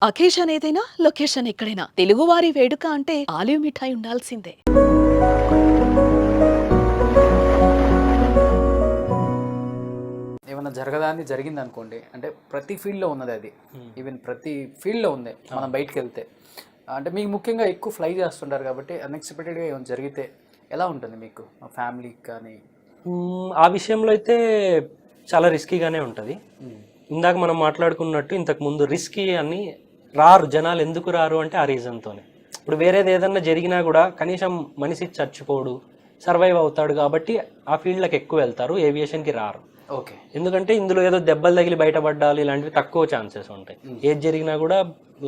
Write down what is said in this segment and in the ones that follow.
Occasion ఏదైనా location ఎక్కడైనా తెలుగువారి వేడుక అంటే ఆలివ్ మిఠాయి ఉండాల్సిందే. ఏమన్నా జరగదాన్ని జరిగింది అనుకోండి, అంటే ప్రతి ఫీల్డ్లో ఉన్నది అది. ఈవెన్ ప్రతి ఫీల్డ్లో ఉంది మనం బయటకు వెళ్తే. అంటే మీకు ముఖ్యంగా ఎక్కువ ఫ్లై చేస్తుంటారు కాబట్టి అన్ఎక్స్పెక్టెడ్గా ఏమైనా జరిగితే ఎలా ఉంటుంది మీకు, ఫ్యామిలీకి కానీ? ఆ విషయంలో అయితే చాలా రిస్కీగానే ఉంటుంది. ఇందాక మనం మాట్లాడుకున్నట్టు ఇంతకు ముందు రిస్కీ అని రారు జనాలు. ఎందుకు రారు అంటే ఆ రీజన్తోనే. ఇప్పుడు వేరేది ఏదన్నా జరిగినా కూడా కనీసం మనిషి చచ్చిపోడు, సర్వైవ్ అవుతాడు కాబట్టి ఆ ఫీల్డ్లకు ఎక్కువ వెళ్తారు, ఏవియేషన్కి రారు. ఓకే. ఎందుకంటే ఇందులో ఏదో దెబ్బలు తగిలి బయటపడ్డాలి ఇలాంటివి తక్కువ ఛాన్సెస్ ఉంటాయి. ఏది జరిగినా కూడా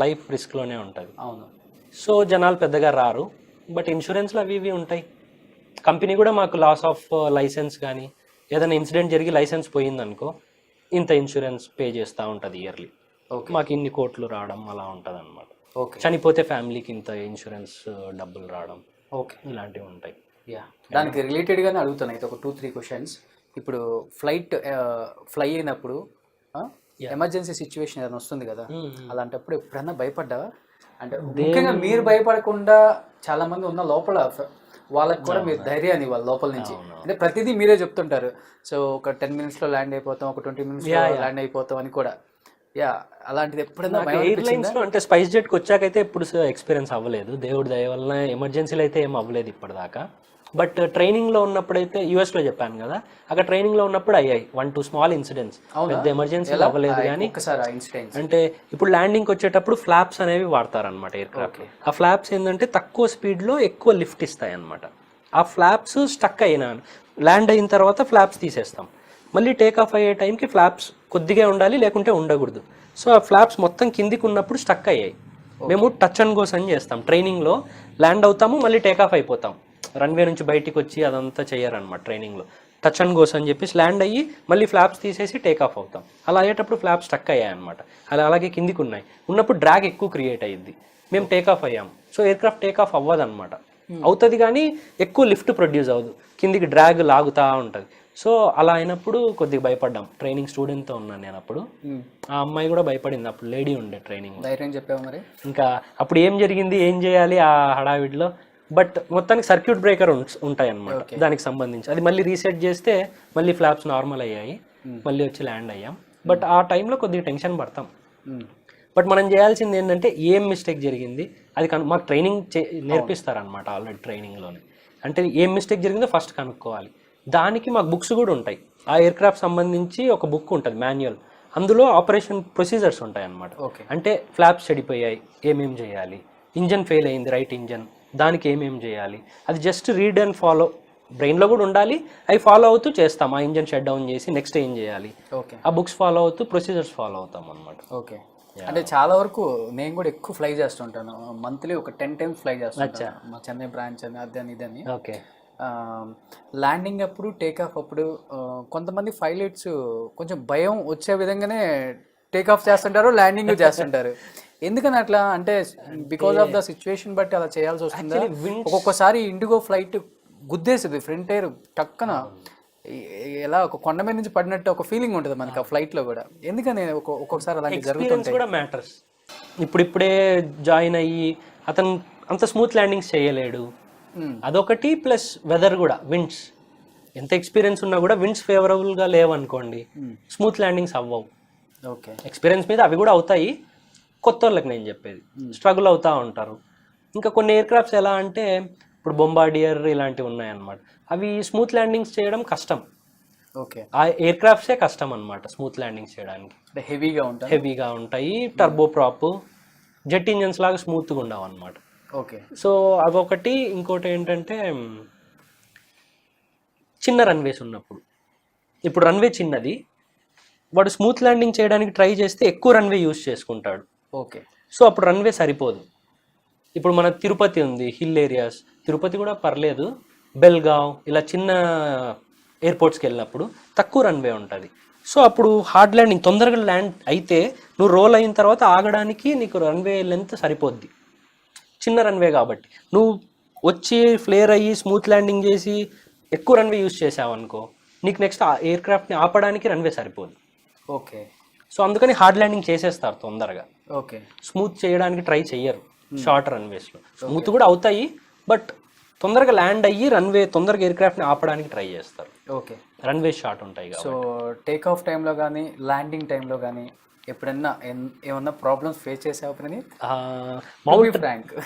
లైఫ్ రిస్క్లోనే ఉంటుంది. అవును. సో జనాలు పెద్దగా రారు. బట్ ఇన్సూరెన్స్లు అవి ఇవి ఉంటాయి. కంపెనీ కూడా మాకు లాస్ ఆఫ్ లైసెన్స్ కానీ ఏదైనా ఇన్సిడెంట్ జరిగి లైసెన్స్ పోయిందనుకో ఇంత ఇన్సూరెన్స్ పే చేస్తూ ఉంటుంది ఇయర్లీ. మాకు ఇన్ని కోట్లు రావడం అలా ఉంటుంది అనమాట. ఓకే. చనిపోతే ఫ్యామిలీకి ఇంత ఇన్సూరెన్స్ డబ్బులు రావడం, ఓకే, ఇలాంటివి ఉంటాయి. యా, దానికి రిలేటెడ్గానే అడుగుతాను అయితే ఒక 2-3 క్వశ్చన్స్. ఇప్పుడు ఫ్లైట్ ఫ్లై అయినప్పుడు ఎమర్జెన్సీ సిచ్యువేషన్ ఏదైనా వస్తుంది కదా, అలాంటప్పుడు ఎప్పుడైనా భయపడ్డావా? అంటే ముఖ్యంగా మీరు భయపడకుండా చాలా మంది ఉన్న లోపల వాళ్ళకి కూడా మీరు ధైర్యాన్ని ఇవ్వాలి లోపల నుంచి. అంటే ప్రతిదీ మీరే చెప్తుంటారు, సో ఒక 10 minutesలో ల్యాండ్ అయిపోతాం, ఒక 20 minutesలో ల్యాండ్ అయిపోతాం అని కూడా. యా, అలాంటిది ఎప్పుడైనా ఎయిర్లైన్స్లో అంటే స్పైస్ జెట్కి వచ్చాకైతే ఎప్పుడు ఎక్స్పీరియన్స్ అవ్వలేదు, దేవుడి దయ వల్ల. ఎమర్జెన్సీలు అయితే ఏం అవ్వలేదు ఇప్పటిదాకా. బట్ ట్రైనింగ్లో ఉన్నప్పుడైతే యూఎస్లో చెప్పాను కదా, అక్కడ ట్రైనింగ్లో ఉన్నప్పుడు అయ్యాయి 1-2 స్మాల్ ఇన్సిడెంట్స్. పెద్ద ఎమర్జెన్సీలు అవ్వలేదు కానీ అంటే ఇప్పుడు ల్యాండింగ్కి వచ్చేటప్పుడు ఫ్లాప్స్ అనేవి వాడతారనమాట ఎయిర్క్రాఫ్ట్. ఆ ఫ్లాప్స్ ఏంటంటే తక్కువ స్పీడ్లో ఎక్కువ లిఫ్ట్ ఇస్తాయి అనమాట. ఆ ఫ్లాప్స్ స్టక్ అయినాను, ల్యాండ్ అయిన తర్వాత ఫ్లాప్స్ తీసేస్తాం. మళ్ళీ టేక్ ఆఫ్ అయ్యే టైంకి ఫ్లాప్స్ కొద్దిగా ఉండాలి, లేకుంటే ఉండకూడదు. సో ఆ ఫ్లాప్స్ మొత్తం కిందికి ఉన్నప్పుడు స్టక్ అయ్యాయి. మేము టచ్ అండ్ గోస్ అని చేస్తాం ట్రైనింగ్లో. ల్యాండ్ అవుతాము, మళ్ళీ టేక్ ఆఫ్ అయిపోతాం. రన్వే నుంచి బయటికి వచ్చి అదంతా చేయరనమాట ట్రైనింగ్లో. టచ్ అండ్ గోస్ అని చెప్పేసి ల్యాండ్ అయ్యి మళ్ళీ ఫ్లాప్స్ తీసేసి టేక్ ఆఫ్ అవుతాం. అలా అయ్యేటప్పుడు ఫ్లాప్స్ స్టక్ అయ్యాయి అనమాట. అలాగే కిందికి ఉన్నాయి, ఉన్నప్పుడు డ్రాగ్ ఎక్కువ క్రియేట్ అయ్యింది. మేము టేక్ ఆఫ్ అయ్యాము. సో ఎయిర్క్రాఫ్ట్ టేక్ ఆఫ్ అవ్వదు అనమాట, అవుతుంది కానీ ఎక్కువ లిఫ్ట్ ప్రొడ్యూస్ అవ్వదు, కిందికి డ్రాగ్ లాగుతూ ఉంటుంది. సో అలా అయినప్పుడు కొద్దిగా భయపడ్డాం. ట్రైనింగ్ స్టూడెంట్తో ఉన్నాను నేను అప్పుడు. ఆ అమ్మాయి కూడా భయపడింది, అప్పుడు లేడీ ఉండే ట్రైనింగ్. ధైర్యం చెప్పావు మరి? ఇంకా అప్పుడు ఏం జరిగింది, ఏం చేయాలి ఆ హడావిడిలో. బట్ మొత్తానికి సర్క్యూట్ బ్రేకర్ ఉంటాయి అన్నమాట దానికి సంబంధించి. అది మళ్ళీ రీసెట్ చేస్తే మళ్ళీ ఫ్లాప్స్ నార్మల్ అయ్యాయి, మళ్ళీ వచ్చి ల్యాండ్ అయ్యాం. బట్ ఆ టైంలో కొద్దిగా టెన్షన్ పడతాం. బట్ మనం చేయాల్సింది ఏంటంటే ఏం మిస్టేక్ జరిగింది అది మాకు ట్రైనింగ్ నేర్పిస్తారనమాట ఆల్రెడీ ట్రైనింగ్లోనే. అంటే ఏం మిస్టేక్ జరిగిందో ఫస్ట్ కనుక్కోవాలి. దానికి మాకు బుక్స్ కూడా ఉంటాయి. ఆ ఎయిర్క్రాఫ్ట్ సంబంధించి ఒక బుక్ ఉంటుంది మాన్యువల్, అందులో ఆపరేషన్ ప్రొసీజర్స్ ఉంటాయి అన్నమాట. అంటే ఫ్లాప్స్ చెడిపోయాయి ఏమేం చేయాలి, ఇంజన్ ఫెయిల్ అయింది రైట్ ఇంజన్, దానికి ఏమేం చేయాలి, అది జస్ట్ రీడ్ అండ్ ఫాలో. బ్రెయిన్లో కూడా ఉండాలి, అవి ఫాలో అవుతూ చేస్తాం. ఆ ఇంజన్ షట్ డౌన్ చేసి నెక్స్ట్ ఏం చేయాలి, ఆ బుక్స్ ఫాలో అవుతూ ప్రొసీజర్స్ ఫాలో అవుతాం అనమాట. ఓకే. అంటే చాలా వరకు నేను కూడా ఎక్కువ ఫ్లై చేస్తుంటాను, మంత్లీ ఒక 10 times ఫ్లై చేస్తాను. మా చెన్నై బ్రాంచ్ అని అదని ఇదని. ఓకే. ల్యాండింగ్ అప్పుడు టేక్ ఆఫ్ అప్పుడు కొంతమంది పైలట్స్ కొంచెం భయం వచ్చే విధంగానే టేక్ ఆఫ్ చేస్తుంటారు, ల్యాండింగ్ చేస్తుంటారు. ఎందుకని అట్లా? అంటే బికాస్ ఆఫ్ ద సిచ్యువేషన్ బట్టి అలా చేయాల్సి వస్తుంది. ఒక్కొక్కసారి ఇండిగో ఫ్లైట్ గుద్దేసింది ఫ్రంట్ ఎయిర్ టక్కన, ఎలా ఒక కొండ మీద నుంచి పడినట్టు ఒక ఫీలింగ్ ఉంటుంది మనకి ఆ ఫ్లైట్లో కూడా. ఎందుకని ఒక్కొక్కసారి అలాంటి జరుగుతుంటాయి కూడా మ్యాటర్స్. ఇప్పుడిప్పుడే జాయిన్ అయ్యి అతను అంత స్మూత్ ల్యాండింగ్స్ చేయలేడు, అదొకటి. ప్లస్ వెదర్ కూడా, విండ్స్ ఎంత ఎక్స్పీరియన్స్ ఉన్నా కూడా విండ్స్ ఫేవరబుల్గా లేవనుకోండి స్మూత్ ల్యాండింగ్స్ అవ్వవు. ఓకే. ఎక్స్పీరియన్స్ మీద అవి కూడా అవుతాయి, కొత్త వాళ్ళకి నేను చెప్పేది స్ట్రగుల్ అవుతూ ఉంటారు. ఇంకా కొన్ని ఎయిర్క్రాఫ్ట్స్ ఎలా అంటే ఇప్పుడు బొంబార్డియర్ ఇలాంటివి ఉన్నాయన్నమాట, అవి స్మూత్ ల్యాండింగ్స్ చేయడం కష్టం. ఓకే. ఆ ఎయిర్క్రాఫ్ట్సే కష్టం అనమాట స్మూత్ ల్యాండింగ్స్ చేయడానికి. హెవీగా ఉంటాయి, టర్బో ప్రాప్, జెట్ ఇంజన్స్ లాగా స్మూత్గా ఉండవు అనమాట. ఓకే. సో అదొకటి. ఇంకోటి ఏంటంటే చిన్న రన్వేస్ ఉన్నప్పుడు, ఇప్పుడు రన్వే చిన్నది, వాడు స్మూత్ ల్యాండింగ్ చేయడానికి ట్రై చేస్తే ఎక్కువ రన్వే యూజ్ చేసుకుంటాడు. ఓకే. సో అప్పుడు రన్వే సరిపోదు. ఇప్పుడు మన తిరుపతి ఉంది, హిల్ ఏరియాస్, తిరుపతి కూడా పర్లేదు, బెల్గావ్ ఇలా చిన్న ఎయిర్పోర్ట్స్కి వెళ్ళినప్పుడు తక్కువ రన్వే ఉంటుంది. సో అప్పుడు హార్డ్ ల్యాండింగ్ తొందరగా ల్యాండ్ అయితే నువ్వు రోల్ అయిన తర్వాత ఆగడానికి నీకు రన్వే లెంత్ సరిపోద్ది, చిన్న రన్వే కాబట్టి. నువ్వు వచ్చి ఫ్లేర్ అయ్యి స్మూత్ ల్యాండింగ్ చేసి ఎక్కువ రన్వే యూజ్ చేసావు అనుకో, నీకు నెక్స్ట్ ఆ ఎయిర్క్రాఫ్ట్ని ఆపడానికి రన్వే సరిపోదు. ఓకే. సో అందుకని హార్డ్ ల్యాండింగ్ చేసేస్తారు తొందరగా. ఓకే. స్మూత్ చేయడానికి ట్రై చెయ్యరు షార్ట్ రన్వేస్లో. స్మూత్ కూడా అవుతాయి, బట్ తొందరగా ల్యాండ్ అయ్యి రన్వే తొందరగా ఎయిర్ క్రాఫ్ట్ని ఆపడానికి ట్రై చేస్తారు. ఓకే. రన్వే షార్ట్ ఉంటాయి కాబట్టి. సో టేక్ ఆఫ్ టైంలో కానీ ల్యాండింగ్ టైంలో కానీ ఎప్పుడన్నా ఏమన్నా ప్రాబ్లమ్స్ ఫేస్ చేసావు ప్రణీత్?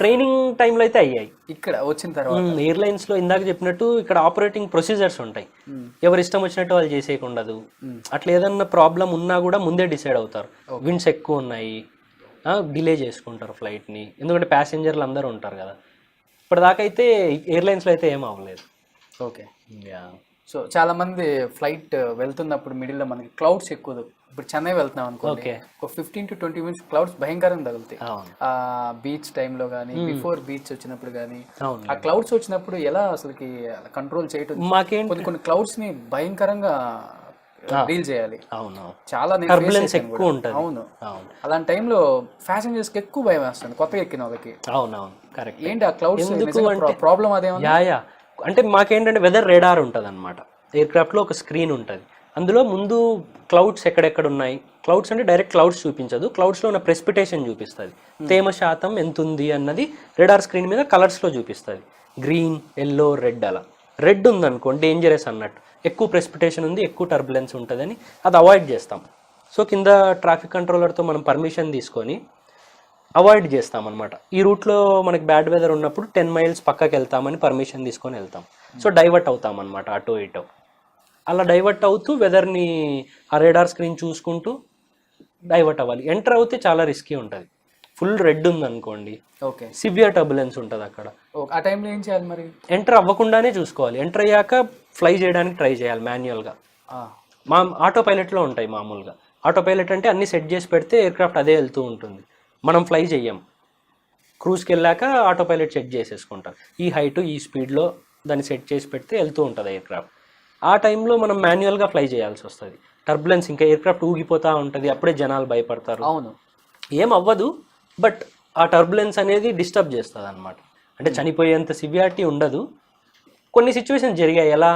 ట్రైనింగ్ టైంలో అయితే అయ్యాయి. ఇక్కడ వచ్చిన తర్వాత ఎయిర్లైన్స్ లో ఇందాక చెప్పినట్టు ఇక్కడ ఆపరేటింగ్ ప్రొసీజర్స్ ఉంటాయి, ఎవరి ఇష్టం వచ్చినట్టు వాళ్ళు చేసేయకుండదు. అట్లా ఏదన్నా ప్రాబ్లం ఉన్నా కూడా ముందే డిసైడ్ అవుతారు. విండ్స్ ఎక్కువ ఉన్నాయి, డిలే చేసుకుంటారు ఫ్లైట్ ని, ఎందుకంటే ప్యాసింజర్లు అందరూ ఉంటారు కదా. ఇప్పటిదాకా అయితే ఎయిర్లైన్స్ లో అయితే ఏం అవ్వలేదు. ఓకే. సో చాలా మంది ఫ్లైట్ వెళ్తున్నప్పుడు మిడిల్లో మనకి క్లౌడ్స్ ఎక్కువ, ఇప్పుడు చెన్నై వెళ్తున్నాం అనుకోండి, ఒక 15 to 20 minutes క్లౌడ్స్ భయంకరంగా తగులుతాయి. బీచ్ టైంలో కానీ బిఫోర్ బీచ్ వచ్చినప్పుడు కానీ ఆ క్లౌడ్స్ వచ్చినప్పుడు ఎలా అసలుకి కంట్రోల్ చేయటం? కొన్ని క్లౌడ్స్ ని భయంకరంగా డీల్ చేయాలి. చాలా ఎక్కువ ఉంటుంది. అవును. అలాంటి టైంలో ప్యాసింజర్స్ కి ఎక్కువ భయం వేస్తుంది కొత్తగా ఎక్కిన వాళ్ళకి. అవునవును, కరెక్ట్. ఏంటి ఆ క్లౌడ్స్ ప్రాబ్లం? అదేమో అంటే మాకేంటంటే వెదర్ రేడార్ ఉంటుంది అనమాట ఎయిర్ క్రాఫ్ట్ లో, ఒక స్క్రీన్ ఉంటుంది. అందులో ముందు క్లౌడ్స్ ఎక్కడెక్కడ ఉన్నాయి, క్లౌడ్స్ అంటే డైరెక్ట్ క్లౌడ్స్ చూపించదు, క్లౌడ్స్లో ఉన్న ప్రెసిపిటేషన్ చూపిస్తుంది, తేమ శాతం ఎంత ఉంది అన్నది రెడార్ స్క్రీన్ మీద కలర్స్లో చూపిస్తుంది. Green, yellow, red. అలా రెడ్ ఉందనుకోండి డేంజరస్ అన్నట్టు, ఎక్కువ ప్రెసిపిటేషన్ ఉంది, ఎక్కువ టర్బులెన్స్ ఉంటుందని అది అవాయిడ్ చేస్తాం. సో కింద ట్రాఫిక్ కంట్రోలర్తో మనం పర్మిషన్ తీసుకొని అవాయిడ్ చేస్తాం అనమాట. ఈ రూట్లో మనకి బ్యాడ్ వెదర్ ఉన్నప్పుడు 10 miles పక్కకి వెళ్తామని పర్మిషన్ తీసుకొని వెళ్తాం. సో డైవర్ట్ అవుతాం అనమాట అటో ఇటో. అలా డైవర్ట్ అవుతూ వెదర్ని ఆ రేడార్ స్క్రీన్ చూసుకుంటూ డైవర్ట్ అవ్వాలి. ఎంటర్ అవుతే చాలా రిస్కీ ఉంటుంది. ఫుల్ రెడ్ ఉందనుకోండి, ఓకే, సివియర్ టర్బులెన్స్ ఉంటుంది అక్కడ. ఆ టైంలో ఏం చేయాలి మరి? ఎంటర్ అవ్వకుండానే చూసుకోవాలి. ఎంటర్ అయ్యాక ఫ్లై చేయడానికి ట్రై చేయాలి మాన్యువల్గా. మా ఆటో పైలట్లో ఉంటాయి మామూలుగా. ఆటో పైలట్ అంటే అన్ని సెట్ చేసి పెడితే ఎయిర్ క్రాఫ్ట్ అదే వెళ్తూ ఉంటుంది, మనం ఫ్లై చెయ్యం. క్రూజ్కి వెళ్ళాక ఆటో పైలట్ సెట్ చేసేసుకుంటారు. ఈ హైట్ ఈ స్పీడ్లో దాన్ని సెట్ చేసి పెడితే వెళ్తూ ఉంటుంది ఎయిర్ క్రాఫ్ట్. ఆ టైంలో మనం మాన్యువల్గా ఫ్లై చేయాల్సి వస్తుంది. టర్బులెన్స్ ఇంకా ఎయిర్ క్రాఫ్ట్ ఊగిపోతూ ఉంటుంది, అప్పుడే జనాలు భయపడతారు. అవును, ఏం అవ్వదు, బట్ ఆ టర్బులెన్స్ అనేది డిస్టర్బ్ చేస్తుంది అనమాట. అంటే చనిపోయేంత సివియారిటీ ఉండదు. కొన్ని సిచ్యువేషన్స్ జరిగాయి, ఎలా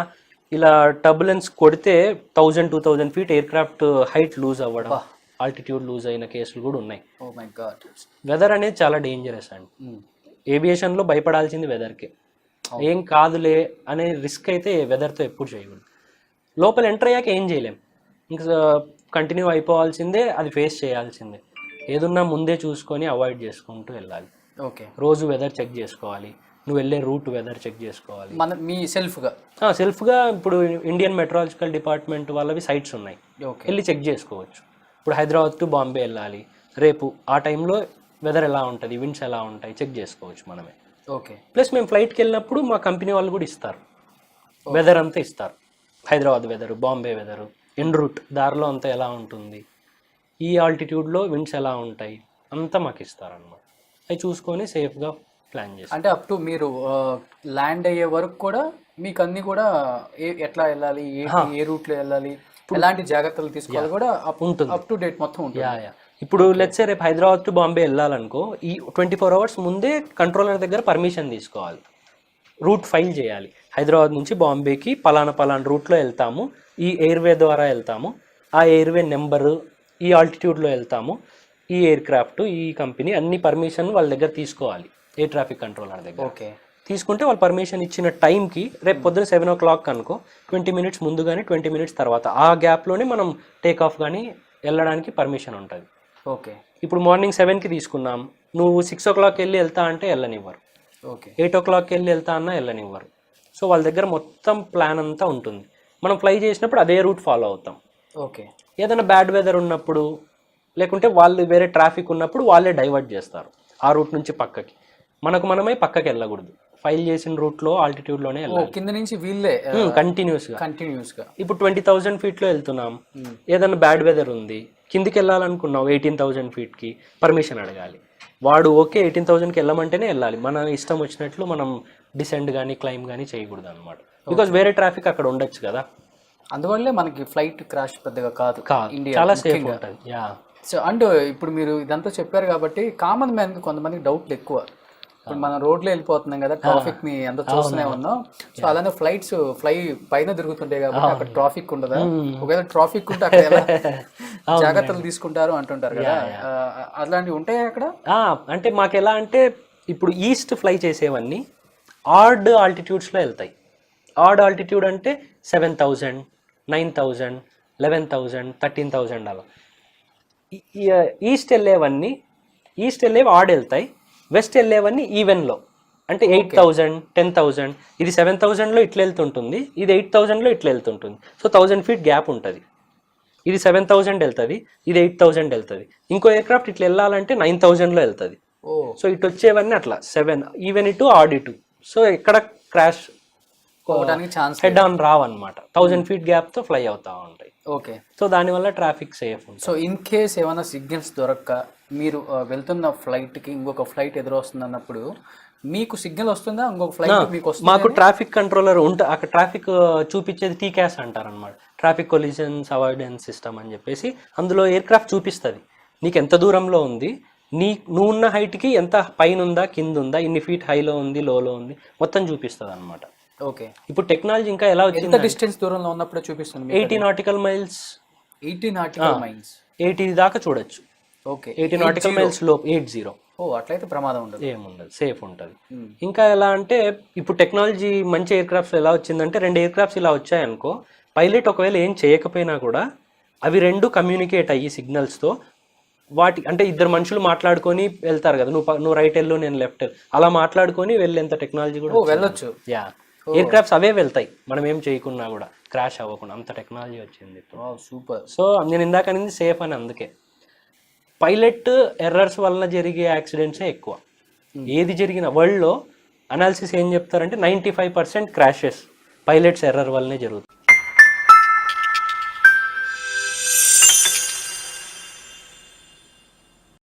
ఇలా టర్బులెన్స్ కొడితే 1000-2000 feet aircraft height lose అవ్వడం, ఆల్టిట్యూడ్ లూజ్ అయిన కేసులు కూడా ఉన్నాయి. Oh my God. వెదర్ అనేది చాలా డేంజరస్ అండి. ఏవియేషన్లో భయపడాల్సింది వెదర్కి. ఏం కాదులే అనే రిస్క్ అయితే వెదర్తో ఎప్పుడు చేయకూడదు. లోపల ఎంటర్ అయ్యాక ఏం చేయలేం, ఇంకా కంటిన్యూ అయిపోవాల్సిందే, అది ఫేస్ చేయాల్సిందే. ఏదున్నా ముందే చూసుకొని అవాయిడ్ చేసుకుంటూ వెళ్ళాలి. ఓకే. రోజు వెదర్ చెక్ చేసుకోవాలి, నువ్వు వెళ్ళే రూట్ వెదర్ చెక్ చేసుకోవాలి. మీ సెల్ఫ్గా ఇప్పుడు ఇండియన్ మెట్రాలజికల్ డిపార్ట్మెంట్ వాళ్ళవి సైట్స్ ఉన్నాయి, వెళ్ళి చెక్ చేసుకోవచ్చు. ఇప్పుడు హైదరాబాద్ టు బాంబే వెళ్ళాలి రేపు, ఆ టైంలో వెదర్ ఎలా ఉంటుంది, విండ్స్ ఎలా ఉంటాయి చెక్ చేసుకోవచ్చు మనమే. ఓకే. ప్లస్ మేము ఫ్లైట్కి వెళ్ళినప్పుడు మా కంపెనీ వాళ్ళు కూడా ఇస్తారు, వెదర్ అంతా ఇస్తారు. హైదరాబాద్ వెదరు, బాంబే వెదరు, ఎన్ రూట్ దారిలో అంతా ఎలా ఉంటుంది, ఈ ఆల్టిట్యూడ్లో విండ్స్ ఎలా ఉంటాయి అంతా మాకు ఇస్తారనమాట. అవి చూసుకొని సేఫ్గా ప్లాన్ చేస్తాం. అంటే అప్ టు మీరు ల్యాండ్ అయ్యే వరకు కూడా మీకు అన్ని కూడా ఎట్లా వెళ్ళాలి, ఏ రూట్లో వెళ్ళాలి, ఎలాంటి జాగ్రత్తలు తీసుకోవాలి కూడా ఉంటుంది, అప్ టు డేట్ మొత్తం ఉంటుంది. ఇప్పుడు లెట్స్ సే రేపు హైదరాబాద్ టు బాంబే వెళ్ళాలనుకో, ఈ 24 hours ముందే కంట్రోలర్ దగ్గర పర్మిషన్ తీసుకోవాలి, రూట్ ఫైల్ చేయాలి. హైదరాబాద్ నుంచి బాంబేకి పలానా రూట్లో వెళ్తాము, ఈ ఎయిర్వే ద్వారా వెళ్తాము, ఆ ఎయిర్వే నెంబరు, ఈ ఆల్టిట్యూడ్లో వెళ్తాము, ఈ ఎయిర్ క్రాఫ్ట్, ఈ కంపెనీ అన్ని పర్మిషన్ వాళ్ళ దగ్గర తీసుకోవాలి, ఎయిర్ ట్రాఫిక్ కంట్రోలర్ దగ్గర. ఓకే. తీసుకుంటే వాళ్ళు పర్మిషన్ ఇచ్చిన టైంకి రేపు పొద్దున 7 o'clock అనుకో, 20 minutes ముందు కానీ 20 minutes తర్వాత, ఆ గ్యాప్లోనే మనం టేక్ ఆఫ్ కానీ వెళ్ళడానికి పర్మిషన్ ఉంటుంది. ఓకే. ఇప్పుడు మార్నింగ్ 7కి తీసుకున్నాం, నువ్వు 6 o'clock వెళ్ళి వెళ్తా అంటే వెళ్ళనివ్వరు, ఓకే. 8 o'clock వెళ్ళి వెళ్తా అన్నా వెళ్ళనివ్వరు. సో వాళ్ళ దగ్గర మొత్తం ప్లాన్ అంతా ఉంటుంది, మనం ఫ్లై చేసినప్పుడు అదే రూట్ ఫాలో అవుతాం. ఓకే. ఏదైనా బ్యాడ్ వెదర్ ఉన్నప్పుడు, లేకుంటే వాళ్ళు వేరే ట్రాఫిక్ ఉన్నప్పుడు వాళ్ళే డైవర్ట్ చేస్తారు ఆ రూట్ నుంచి పక్కకి, మనమే పక్కకి వెళ్ళకూడదు. ఫైల్ చేసిన రూట్లో ఆల్టిట్యూడ్లోనే వెళ్ళాలి, కింద నుంచి వీళ్ళే కంటిన్యూస్గా. ఇప్పుడు 20,000 feetలో వెళ్తున్నాం, ఏదైనా బ్యాడ్ వెదర్ ఉంది, కిందికి వెళ్ళాలనుకున్నాం 18,000 feetకి, పర్మిషన్ అడగాలి. వాడు ఓకే 18,000కి వెళ్ళమంటేనే వెళ్ళాలి, మన ఇష్టం వచ్చినట్లు మనం డిసెండ్ కానీ క్లైమ్ కానీ చేయకూడదు అనమాట. బికాజ్ వేరే ట్రాఫిక్ అక్కడ ఉండొచ్చు కదా, అందువల్లే మనకి ఫ్లైట్ క్రాష్ పెద్దగా కాదు, చాలా సేఫ్ ఉంటుంది. సో అండ్ ఇప్పుడు మీరు ఇదంతా చెప్పారు కాబట్టి కామన్ మ్యాన్కి కొంతమందికి డౌట్లు ఎక్కువ. ఇప్పుడు మనం రోడ్లో వెళ్ళిపోతున్నాం కదా, ట్రాఫిక్ ని ఎంత చూస్తూనే ఉన్నాం. సో అలానే ఫ్లైట్స్ పైన తిరుగుతుంటాయి కాబట్టి అక్కడ ట్రాఫిక్ ఉండదా? ఒకవేళ ట్రాఫిక్ ఉంటే అక్కడ ఎలా జాగ్రత్తలు తీసుకుంటారు అంటుంటారు కదా, అట్లాంటివి ఉంటాయి అక్కడ? అంటే మాకు ఎలా అంటే ఇప్పుడు ఈస్ట్ ఫ్లై చేసేవన్నీ ఆడ్ ఆల్టిట్యూడ్స్లో వెళ్తాయి. ఆడ్ ఆల్టిట్యూడ్ అంటే 7,000, 9,000, 11,000, 13,000 అలా. ఈస్ట్ వెళ్ళేవి ఆడ్ వెళ్తాయి, వెస్ట్ వెళ్ళేవన్నీ ఈవెన్లో అంటే 8,000, 10,000. ఇది 7,000లో ఇట్లా వెళ్తుంటుంది, ఇది 8,000లో ఇట్లా వెళ్తుంటుంది. సో 1,000 feet గ్యాప్ ఉంటుంది. ఇది 7,000 వెళ్తుంది, ఇది 8,000 వెళ్తుంది. ఇంకో ఎయిర్క్రాఫ్ట్ ఇట్లా వెళ్ళాలంటే 9,000లో వెళ్తుంది. సో ఇటు వచ్చేవన్నీ అట్లా 7 ఈవెన్ ఇటు ఆడ్ ఇటు. సో ఎక్కడ క్రాష్ ఛాన్స్ హెడ్ ఆన్ రావన్నమాట. 1,000 feet గ్యాప్తో ఫ్లై అవుతా ఉంటాయి. ఓకే. సో దానివల్ల ట్రాఫిక్ సేఫ్ ఉంటుంది. సో ఇన్ కేస్ ఏమైనా సిగ్నల్స్ దొరక్క మీరు వెళ్తున్న ఫ్లైట్కి ఇంకొక ఫ్లైట్ ఎదురొస్తుంది అన్నప్పుడు మీకు సిగ్నల్ వస్తుందా? ఇంకొక ఫ్లైట్ మీకు వస్తుంది? మాకు ట్రాఫిక్ కంట్రోలర్ అక్కడ ట్రాఫిక్ చూపించేది TCAS అంటారు అనమాట, ట్రాఫిక్ కొలిజన్స్ అవాయిడెన్స్ సిస్టమ్ అని చెప్పేసి. అందులో ఎయిర్క్రాఫ్ట్ చూపిస్తుంది నీకు ఎంత దూరంలో ఉంది, నువ్వు ఉన్న హైట్కి ఎంత పైన ఉందా కింద ఉందా, ఇన్ని ఫీట్ హైలో ఉంది లోలో ఉంది మొత్తం చూపిస్తుంది అనమాట. ఓకే. ఇప్పుడు టెక్నాలజీ ఇంకా ఎలా వచ్చింది, ఎంత డిస్టెన్స్ దూరంలో ఉన్నప్పుడు చూపిస్తుంది? 80 nautical miles. 80 nautical miles 80 దాకా చూడొచ్చు. ఓకే. 80 nautical miles లోపు 80. అట్లయితే ప్రమాదం ఉండదు, ఏముండదు, సేఫ్ ఉంటుంది. ఇంకా ఎలా అంటే ఇప్పుడు టెక్నాలజీ మంచి ఎయిర్ క్రాఫ్ట్స్ ఎలా వచ్చిందంటే 2 ఎయిర్ క్రాఫ్ట్స్ ఇలా వచ్చాయనుకో, పైలట్ ఒకవేళ ఏం చేయకపోయినా కూడా అవి 2 కమ్యూనికేట్ అయ్యి సిగ్నల్స్తో అంటే ఇద్దరు మనుషులు మాట్లాడుకొని వెళ్తారు కదా, నువ్వు రైట్ వెళ్ళు నేను లెఫ్ట్, అలా మాట్లాడుకొని వెళ్ళేంత టెక్నాలజీ కూడా వెళ్ళొచ్చు. యా, ఎయిర్ క్రాఫ్ట్స్ అవే వెళ్తాయి మనం ఏం చేయకున్నా కూడా, క్రాష్ అవ్వకుండా, అంత టెక్నాలజీ వచ్చింది. సూపర్. సో నేను ఇందాక అనేది సేఫ్ అని అందుకే. పైలట్ ఎర్రర్స్ వలన జరిగే యాక్సిడెంట్సే ఎక్కువ. ఏది జరిగిన వరల్డ్లో అనాలిసిస్ ఏం చెప్తారంటే 95% క్రాషెస్ పైలట్స్ ఎర్రర్ వల్లనే జరుగుతుంది.